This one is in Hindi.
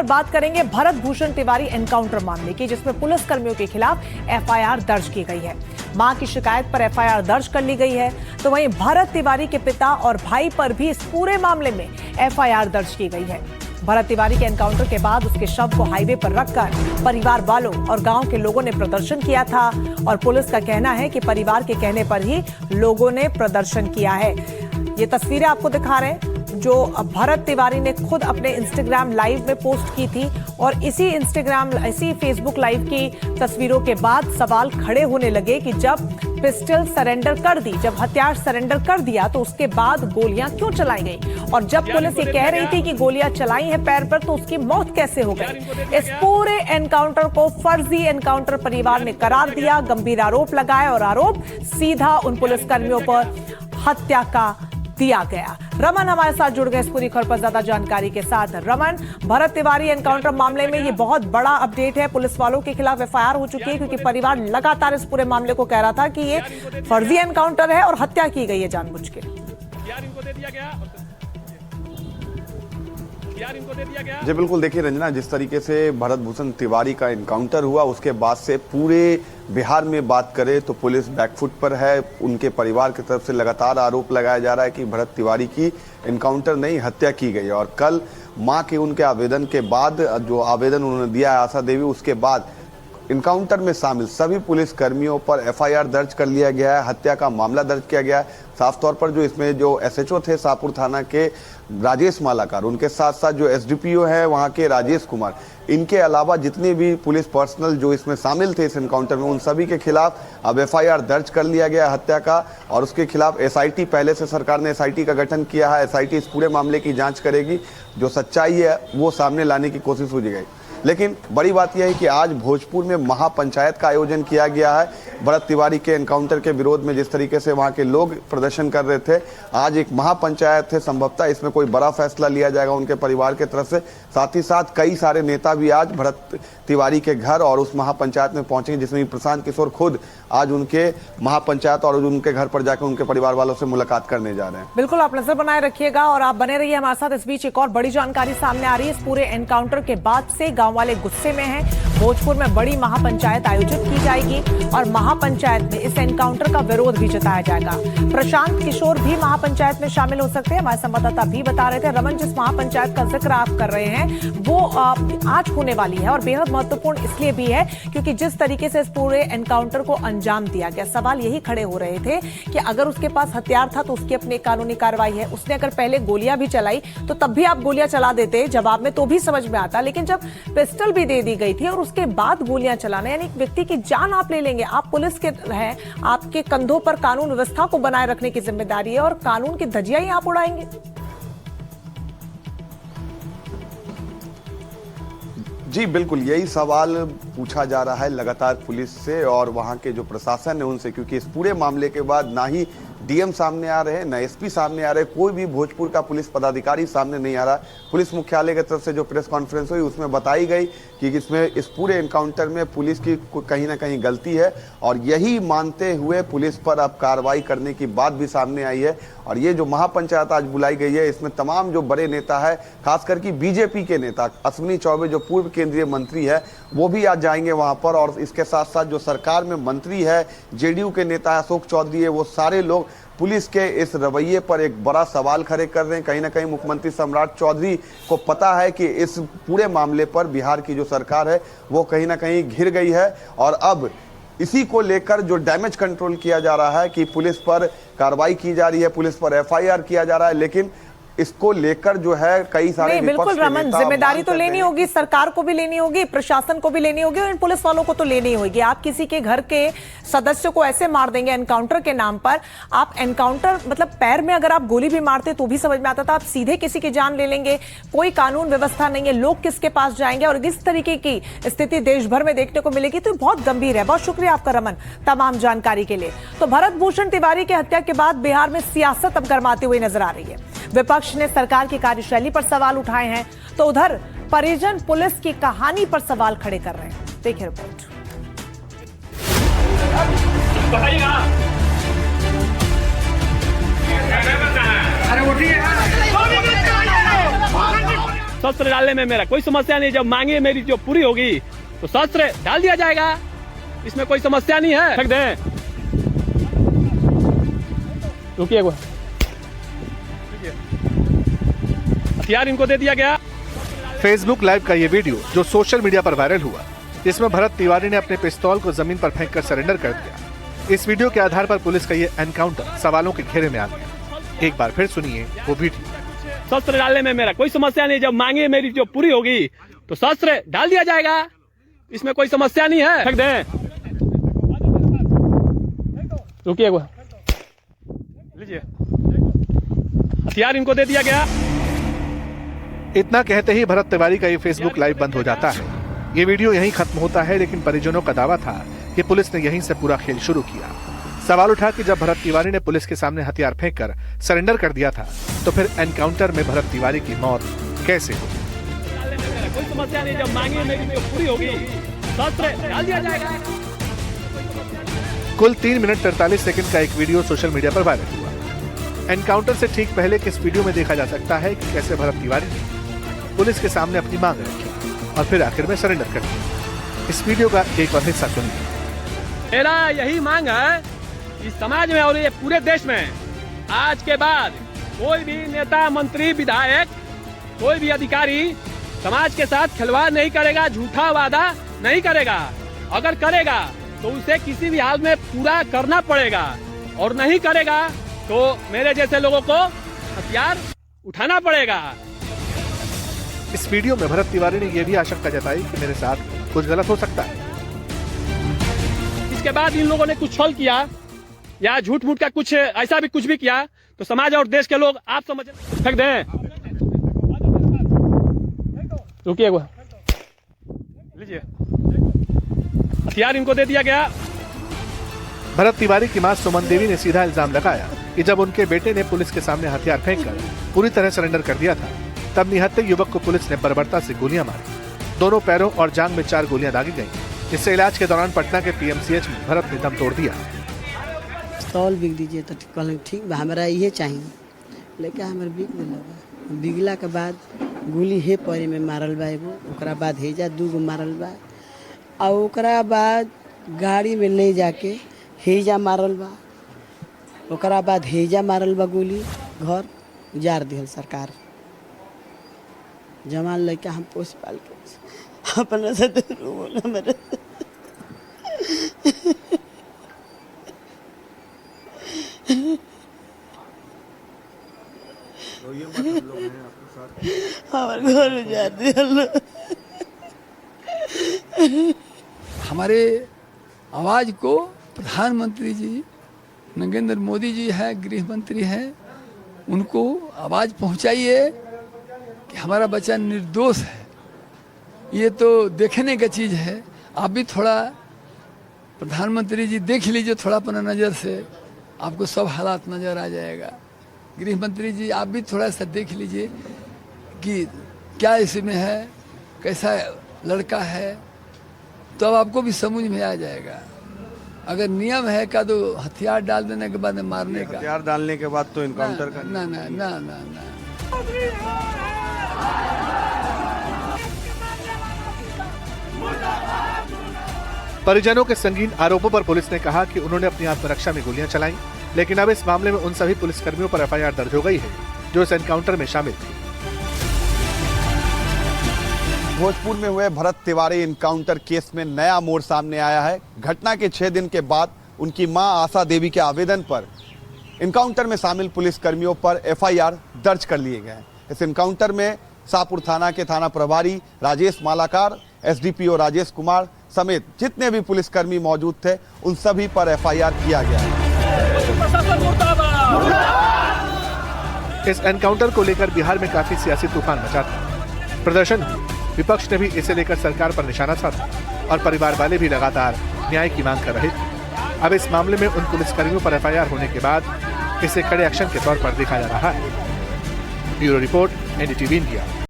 बात करेंगे भरत भूषण तिवारी एनकाउंटर मामले की, जिसमें पुलिस कर्मियों के खिलाफ एफआईआर दर्ज की गई है। मां की शिकायत पर एफआईआर दर्ज कर ली गई है, तो वहीं भरत तिवारी के पिता और भाई पर भी इस पूरे मामले में एफआईआर दर्ज की गई है। भरत तिवारी के एनकाउंटर के बाद उसके शव को हाईवे पर रखकर परिवार वालों और गांव के लोगों ने प्रदर्शन किया था और पुलिस का कहना है कि परिवार के कहने पर ही लोगों ने प्रदर्शन किया है। ये तस्वीरें आपको दिखा रहे हैं जो भरत तिवारी ने खुद अपने इंस्टाग्राम लाइव में पोस्ट की थी और इसी फेसबुक लाइव की तस्वीरों के बाद सवाल खड़े होने लगे कि जब पिस्टल सरेंडर कर दी, जब हथियार सरेंडर कर दिया तो उसके बाद गोलियां क्यों चलाई गई, और जब पुलिस ये कह रही थी कि गोलियां चलाई हैं पैर पर तो उसकी मौत कैसे हो गई। इस पूरे एनकाउंटर को फर्जी एनकाउंटर परिवार ने करार दिया, गंभीर आरोप लगाए और आरोप सीधा उन पुलिसकर्मियों पर हत्या का दिया गया। रमन हमारे साथ जुड़ गए इस पूरी खबर पर ज्यादा जानकारी के साथ। रमन, भरत तिवारी एनकाउंटर मामले में ये बहुत बड़ा अपडेट है, पुलिस वालों के खिलाफ एफआईआर हो चुकी है क्योंकि परिवार लगातार इस पूरे मामले को कह रहा था कि ये फर्जी एनकाउंटर है और हत्या की गई है जानबूझ के। जी बिल्कुल, देखिए रंजना, जिस तरीके से भरत भूषण तिवारी का एनकाउंटर हुआ उसके बाद से पूरे बिहार में बात करें तो पुलिस बैकफुट पर है। उनके परिवार की तरफ से लगातार आरोप लगाया जा रहा है कि भरत तिवारी की एनकाउंटर नहीं हत्या की गई है। और कल मां के उनके आवेदन के बाद, जो आवेदन उन्होंने दिया है आशा देवी, उसके बाद एनकाउंटर में शामिल सभी पुलिस कर्मियों पर एफआईआर दर्ज कर लिया गया है, हत्या का मामला दर्ज किया गया है। साफ तौर पर जो इसमें जो एसएचओ थे शाहपुर थाना के राजेश मालाकार, उनके साथ साथ जो एसडीपीओ है वहां के राजेश कुमार, इनके अलावा जितने भी पुलिस पर्सनल जो इसमें शामिल थे इस एनकाउंटर में, उन सभी के खिलाफ अब एफआईआर दर्ज कर लिया गया हत्या का। और उसके खिलाफ एसआईटी, पहले से सरकार ने एसआईटी का गठन किया है। एसआईटी इस पूरे मामले की जाँच करेगी, जो सच्चाई है वो सामने लाने की कोशिश हो जाएगी। लेकिन बड़ी बात यह है कि आज भोजपुर में महापंचायत का आयोजन किया गया है भरत तिवारी के एनकाउंटर के विरोध में। जिस तरीके से वहां के लोग प्रदर्शन कर रहे थे, आज एक महापंचायत है, संभवतः इसमें कोई बड़ा फैसला लिया जाएगा उनके परिवार के तरफ से। साथ ही साथ कई सारे नेता भी आज भरत तिवारी के घर और उस महापंचायत में पहुंचेंगे, जिसमें प्रशांत किशोर खुद आज उनके महापंचायत और उनके घर पर जाकर उनके परिवार वालों से मुलाकात करने जा रहे हैं। बिल्कुल, आप नजर बनाए रखिएगा और आप बने रहिए हमारे साथ। इस बीच एक और बड़ी जानकारी सामने आ रही है। इस पूरे एनकाउंटर के बाद से गांव वाले गुस्से में हैं। भोजपुर में बड़ी महापंचायत आयोजित की जाएगी और महापंचायत में इस एनकाउंटर का विरोध भी जताया जाएगा। प्रशांत किशोर भी महापंचायत में शामिल हो सकते हैं, हमारे संवाददाता भी बता रहे थे। रमन, जिस महापंचायत का जिक्र आप कर रहे हैं वो आज होने वाली है और बेहद महत्वपूर्ण इसलिए भी है क्योंकि जिस तरीके से इस पूरे एनकाउंटर को अंजाम दिया गया, सवाल यही खड़े हो रहे थे कि अगर उसके पास हथियार था तो उसकी अपनी कानूनी कार्रवाई है। उसने अगर पहले गोलियां भी चलाई तो तब भी आप गोलियां चला देते जवाब में तो भी समझ में आता, लेकिन जब पिस्टल भी दे दी गई थी और उसके बाद गोलियां चलाना, यानी एक व्यक्ति की जान आप ले लेंगे। आप पुलिस के हैं, आपके कंधों पर कानून व्यवस्था को बनाए रखने की जिम्मेदारी है और कानून की धज्जियां ही आप उड़ाएंगे। जी बिल्कुल, यही सवाल पूछा जा रहा है लगातार पुलिस से और वहां के जो प्रशासन है उनसे, क्योंकि इस पूरे मामले के बाद ना ही डीएम सामने आ रहे हैं, ना एसपी सामने आ रहे हैं, कोई भी भोजपुर का पुलिस पदाधिकारी सामने नहीं आ रहा। पुलिस मुख्यालय की तरफ से जो प्रेस कॉन्फ्रेंस हुई उसमें बताई गई कि इसमें इस पूरे एनकाउंटर में पुलिस की कहीं ना कहीं गलती है और यही मानते हुए पुलिस पर अब कार्रवाई करने की बात भी सामने आई है। और ये जो महापंचायत आज बुलाई गई है, इसमें तमाम जो बड़े नेता है, खासकर कि बीजेपी के नेता अश्विनी चौबे जो पूर्व केंद्रीय मंत्री है, वो भी आज जाएंगे वहां पर। और इसके साथ साथ जो सरकार में मंत्री है, जेडीयू के नेता अशोक चौधरी है, वो सारे लोग पुलिस के इस रवैये पर एक बड़ा सवाल खड़े कर रहे हैं। कहीं ना कहीं मुख्यमंत्री सम्राट चौधरी को पता है कि इस पूरे मामले पर बिहार की जो सरकार है वो कहीं ना कहीं घिर गई है और अब इसी को लेकर जो डैमेज कंट्रोल किया जा रहा है कि पुलिस पर कार्रवाई की जा रही है, पुलिस पर एफआईआर किया जा रहा है, लेकिन इसको लेकर जो है कई सारे बिल्कुल रमन, जिम्मेदारी तो लेनी होगी, सरकार को भी लेनी होगी, प्रशासन को भी लेनी होगी और इन पुलिस वालों को तो लेनी होगी। आप किसी के घर के सदस्य को ऐसे मार देंगे एनकाउंटर के नाम पर। आप एनकाउंटर मतलब पैर में अगर आप गोली भी मारते तो भी समझ में आता था, आप सीधे किसी की जान ले लेंगे, कोई कानून व्यवस्था नहीं है, लोग किसके पास जाएंगे और इस तरीके की स्थिति देश भर में देखने को मिलेगी तो बहुत गंभीर है। बहुत शुक्रिया आपका रमन तमाम जानकारी के लिए। तो भरत भूषण तिवारी की हत्या के बाद बिहार में सियासत अब गर्माती हुई नजर आ रही है। विपक्ष ने सरकार की कार्यशैली पर सवाल उठाए हैं तो उधर परिजन पुलिस की कहानी पर सवाल खड़े कर रहे हैं। देखिए रिपोर्ट। शस्त्र डालने में मेरा कोई समस्या नहीं। जब मांगे मेरी जो पूरी होगी तो शस्त्र डाल दिया जाएगा, इसमें कोई समस्या नहीं है। फेंक दें, रुकिए, हथियार इनको दे दिया गया। फेसबुक लाइव का ये वीडियो जो सोशल मीडिया पर वायरल हुआ, इसमें भरत तिवारी ने अपने पिस्तौल को जमीन पर फेंककर सरेंडर कर दिया। इस वीडियो के आधार पर पुलिस का ये एनकाउंटर सवालों के घेरे में आ गया। एक बार फिर सुनिए वो वीडियो। शस्त्र डालने में मेरा कोई समस्या नहीं। जब मांगे मेरी जो पूरी होगी तो शस्त्र डाल दिया जाएगा, इसमें कोई समस्या नहीं है। फेंक दें, रुकिए, लीजिए, हथियार इनको दे दिया गया। इतना कहते ही भरत तिवारी का ये फेसबुक लाइव बंद हो जाता है। ये वीडियो यहीं खत्म होता है, लेकिन परिजनों का दावा था कि पुलिस ने यहीं से पूरा खेल शुरू किया। सवाल उठा कि जब भरत तिवारी ने पुलिस के सामने हथियार फेंककर सरेंडर कर दिया था, तो फिर एनकाउंटर में भरत तिवारी की मौत कैसे हुई? कोई समस्या नहीं। जब मांगे मेरी जो पूरी होगी शस्त्र डाल दिया जाएगा। कुल 3 मिनट 43 सेकंड का एक वीडियो सोशल मीडिया पर वायरल हुआ। एनकाउंटर से ठीक पहले के इस वीडियो में देखा जा सकता है कि कैसे भरत तिवारी ने पुलिस के सामने अपनी मांग रखी और फिर आखिर में सरेंडर कर दिया। इस वीडियो का एक और हिस्सा सुनिए। मेरा यही मांग है कि समाज में और ये पूरे देश में आज के बाद कोई भी नेता, मंत्री, विधायक, कोई भी अधिकारी समाज के साथ खिलवाड़ नहीं करेगा, झूठा वादा नहीं करेगा। अगर करेगा तो उसे किसी भी हाल में पूरा करना पड़ेगा, और नहीं करेगा तो मेरे जैसे लोगों को हथियार उठाना पड़ेगा। इस वीडियो में भरत तिवारी ने यह भी आशंका जताई कि मेरे साथ कुछ गलत हो सकता है। इसके बाद इन लोगों ने कुछ छल किया या झूठ मूठ का कुछ ऐसा भी कुछ भी किया तो समाज और देश के लोग आप समझ। फेंक दें, रुकिए, लीजिए, हथियार इनको दे दिया गया। भरत तिवारी की मां सुमन देवी ने सीधा इल्जाम लगाया कि जब उनके बेटे ने पुलिस के सामने हथियार फेंककर पूरी तरह सरेंडर कर दिया था, तब निहत्थे युवक को पुलिस ने बर्बरता से गोलियां मारी। दोनों पैरों और जांघ में 4 गोलियां दागी गईं। इससे इलाज के दौरान पटना के पीएमसीएच में भरत ने दम तोड़ दिया। पिस्तौल बिक दीजिए तो कहल ठीक बा, हमारा ये चाहिए, लेकिन हमारे बिक दिला। बिगला के बाद गोली हे पैर में मारल बा एगो, ओकरा बाद हेजा 2 गो मारल बा, और ओकरा बाद गाड़ी में ले जाके हेजा मारल बा, ओकरा बाद हेजा मारल बा गोली। घर उजाड़ दिहल सरकार। जवान लड़का हम पोस पाल के अपना से बोला मेरे हमारे घर उजाड़ दिहल। हमारे आवाज़ को प्रधानमंत्री जी नरेंद्र मोदी जी है, गृह मंत्री हैं, उनको आवाज़ पहुंचाइए कि हमारा बच्चा निर्दोष है। ये तो देखने का चीज़ है। आप भी थोड़ा प्रधानमंत्री जी देख लीजिए थोड़ा अपना नज़र से, आपको सब हालात नज़र आ जाएगा। गृह मंत्री जी आप भी थोड़ा सा देख लीजिए कि क्या इसमें है, कैसा लड़का है, तो अब आपको भी समझ में आ जाएगा। अगर नियम है का तो हथियार डाल देने के बाद मारने का, हथियार डालने के बाद तो इनकाउंटर का ना ना ना ना ना। परिजनों के संगीन आरोपों पर पुलिस ने कहा कि उन्होंने अपनी आत्मरक्षा में गोलियां चलाईं, लेकिन अब इस मामले में उन सभी पुलिसकर्मियों पर एफआईआर दर्ज हो गई है जो इस एनकाउंटर में शामिल थे। भोजपुर में हुए भरत तिवारी इनकाउंटर केस में नया मोड़ सामने आया है। घटना के 6 दिन के बाद उनकी मां आशा देवी के आवेदन पर इनकाउंटर में शामिल पुलिसकर्मियों पर एफआईआर दर्ज कर लिए गए हैं। इस इनकाउंटर में शाहपुर थाना के थाना प्रभारी राजेश मालाकार, एसडीपीओ राजेश कुमार समेत जितने भी पुलिसकर्मी मौजूद थे उन सभी पर एफआईआर किया गया है। इस एनकाउंटर को लेकर बिहार में काफी सियासी तूफान मचा था। प्रदर्शन विपक्ष ने भी इसे लेकर सरकार पर निशाना साधा और परिवार वाले भी लगातार न्याय की मांग कर रहे थे। अब इस मामले में उन पुलिसकर्मियों पर एफआईआर होने के बाद इसे कड़े एक्शन के तौर पर देखा जा रहा है। Bureau report, NDTV India.